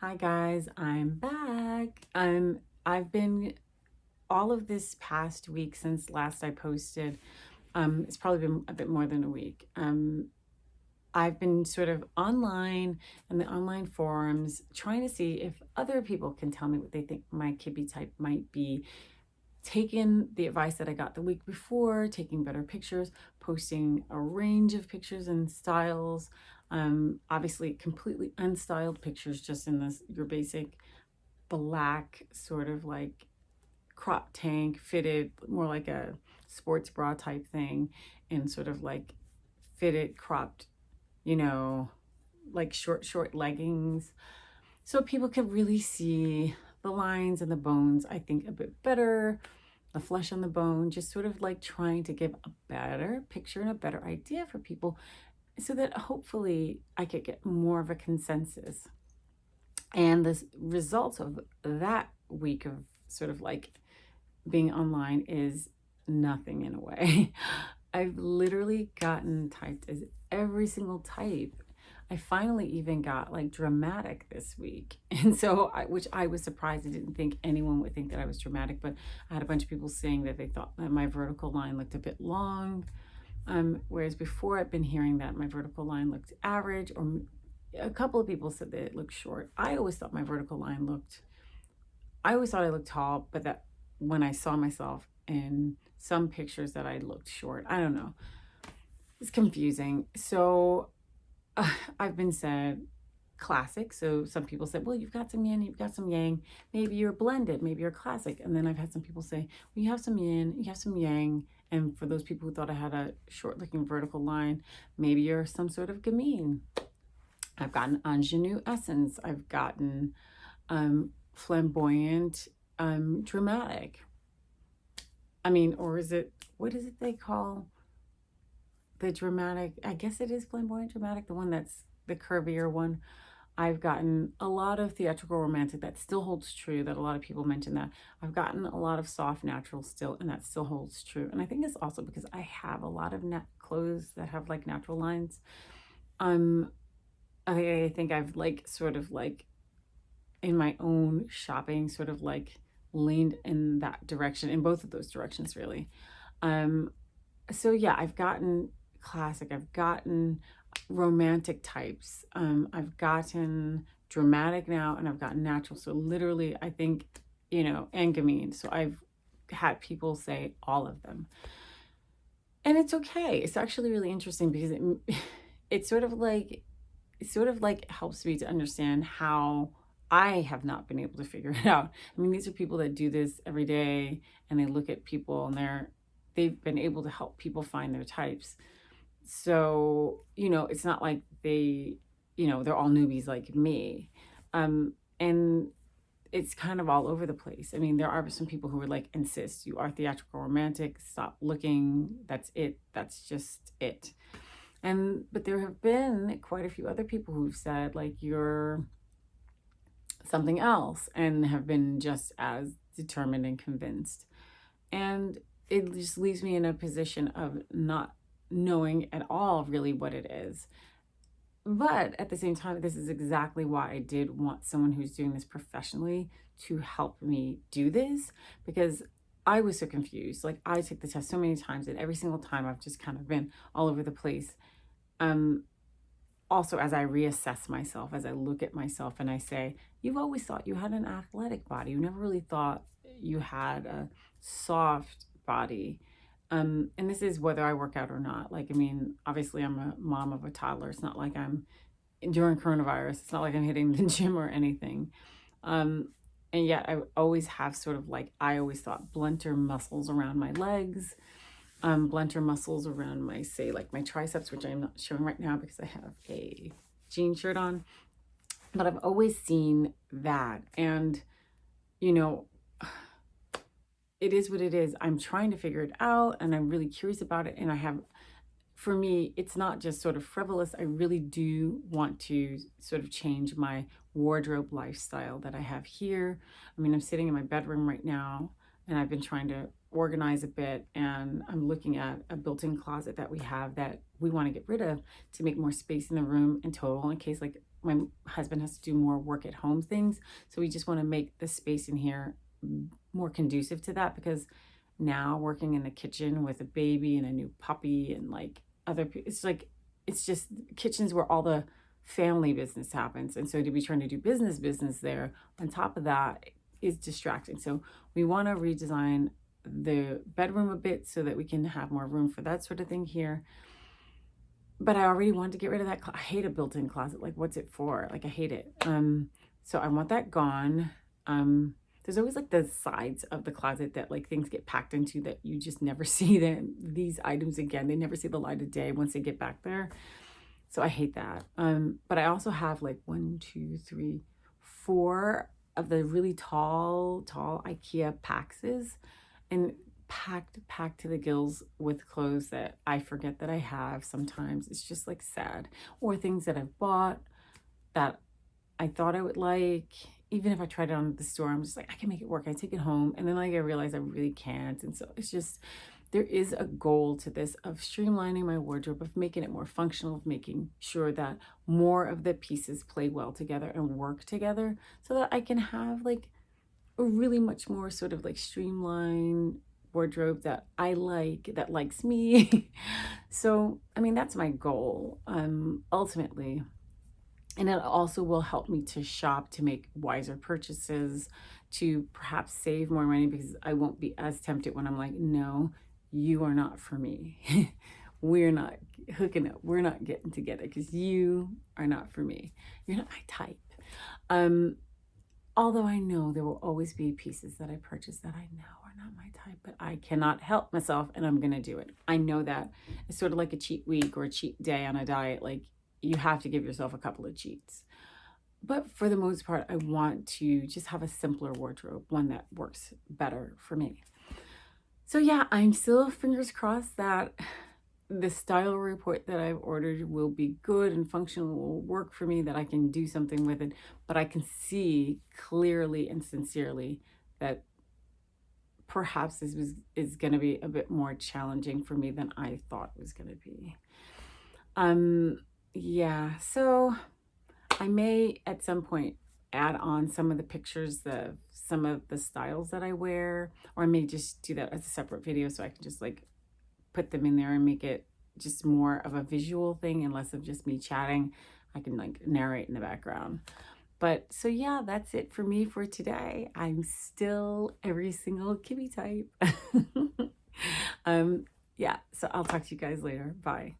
Hi guys, I'm back. I've been all of this past week since last I posted. It's probably been a bit more than a week. I've been sort of online in the online forums trying to see if other people can tell me what they think my Kibbe type might be. Taking the advice that I got the week before, taking better pictures, posting a range of pictures and styles. Obviously, completely unstyled pictures, just in this your basic black sort of like crop tank fitted, more like a sports bra type thing, and sort of like fitted cropped, you know, like short leggings, so people can really see the lines and the bones, I think, a bit better, the flesh on the bone, just sort of like trying to give a better picture and a better idea for people so that hopefully I could get more of a consensus. And the results of that week of sort of like being online is nothing in a way. I've literally gotten typed as every single type. I finally even got like dramatic this week. And so, which I was surprised. I didn't think anyone would think that I was dramatic, but I had a bunch of people saying that they thought that my vertical line looked a bit long. Whereas before I've been hearing that my vertical line looked average, or a couple of people said that it looked short. I always thought my vertical line I always thought I looked tall, but that when I saw myself in some pictures that I looked short. I don't know. It's confusing. So I've been said classic. So some people said, well, you've got some yin, you've got some yang. Maybe you're blended, maybe you're classic. And then I've had some people say, well, you have some yin, you have some yang. And for those people who thought I had a short looking vertical line, maybe you're some sort of gamine. I've gotten ingenue essence. I've gotten flamboyant, dramatic. I mean, or is it, what is it they call the dramatic? I guess it is flamboyant dramatic, the one that's the curvier one. I've gotten a lot of theatrical romantic. That still holds true, that a lot of people mention that. I've gotten a lot of soft natural still, and that still holds true. And I think it's also because I have a lot of clothes that have like natural lines. Um, I think I've like sort of like in my own shopping sort of like leaned in that direction, in both of those directions really. Um, so yeah, I've gotten classic, I've gotten romantic types, I've gotten dramatic now, and I've gotten natural. So literally, I think, and gamine. So I've had people say all of them. And it's okay. It's actually really interesting because it's sort of like helps me to understand how I have not been able to figure it out. I mean, these are people that do this every day, and they look at people, and they've been able to help people find their types. So, it's not like they're all newbies like me. And it's kind of all over the place. I mean, there are some people who would like insist you are theatrical romantic, stop looking, that's it, that's just it. But there have been quite a few other people who've said like you're something else, and have been just as determined and convinced. And it just leaves me in a position of not knowing at all really what it is. But at the same time, this is exactly why I did want someone who's doing this professionally to help me do this, because I was so confused. Like, I took the test so many times, and every single time I've just kind of been all over the place. Also, as I reassess myself, as I look at myself and I say, you've always thought you had an athletic body. You never really thought you had a soft body. And this is whether I work out or not. Like, I mean, obviously I'm a mom of a toddler. It's not like I'm during coronavirus. It's not like I'm hitting the gym or anything. And yet I always have sort of like, I always thought blunter muscles around my legs, blunter muscles around my, say, like my triceps, which I'm not showing right now because I have a jean shirt on. But I've always seen that. And, you know, it is what it is. I'm trying to figure it out, and I'm really curious about it. And for me, it's not just sort of frivolous. I really do want to sort of change my wardrobe lifestyle that I have here. I mean, I'm sitting in my bedroom right now, and I've been trying to organize a bit, and I'm looking at a built-in closet that we have that we want to get rid of to make more space in the room in total, in case like my husband has to do more work at home things. So we just want to make the space in here more conducive to that, because now working in the kitchen with a baby and a new puppy and like other people, it's like, it's just kitchens where all the family business happens. And so to be trying to do business there on top of that is distracting. So we want to redesign the bedroom a bit so that we can have more room for that sort of thing here. But I already wanted to get rid of that. I hate a built-in closet. Like, what's it for? Like, I hate it. So I want that gone. There's always like the sides of the closet that like things get packed into that you just never see these items again. They never see the light of day once they get back there. So I hate that. But I also have like 1, 2, 3, 4 of the really tall IKEA paxes, and packed to the gills with clothes that I forget that I have sometimes. It's just like sad. Or things that I've bought that I thought I would like. Even if I tried it on at the store, I'm just like, I can make it work. I take it home. And then like I realize I really can't. And so it's just, there is a goal to this of streamlining my wardrobe, of making it more functional, of making sure that more of the pieces play well together and work together, so that I can have like a really much more sort of like streamlined wardrobe that I like, that likes me. So, I mean, that's my goal, ultimately. And it also will help me to shop, to make wiser purchases, to perhaps save more money, because I won't be as tempted when I'm like, no, you are not for me. We're not hooking up. We're not getting together because you are not for me. You're not my type. Although I know there will always be pieces that I purchase that I know are not my type, but I cannot help myself and I'm going to do it. I know that it's sort of like a cheat week or a cheat day on a diet. Like, you have to give yourself a couple of cheats. But for the most part, I want to just have a simpler wardrobe, one that works better for me. So yeah, I'm still fingers crossed that the style report that I've ordered will be good and functional, will work for me, that I can do something with it. But I can see clearly and sincerely that perhaps this is going to be a bit more challenging for me than I thought it was going to be. Yeah, so I may at some point add on some of the pictures, some of the styles that I wear, or I may just do that as a separate video so I can just like put them in there and make it just more of a visual thing and less of just me chatting. I can like narrate in the background. But so yeah, that's it for me for today. I'm still every single Kibbe type. Yeah, so I'll talk to you guys later. Bye.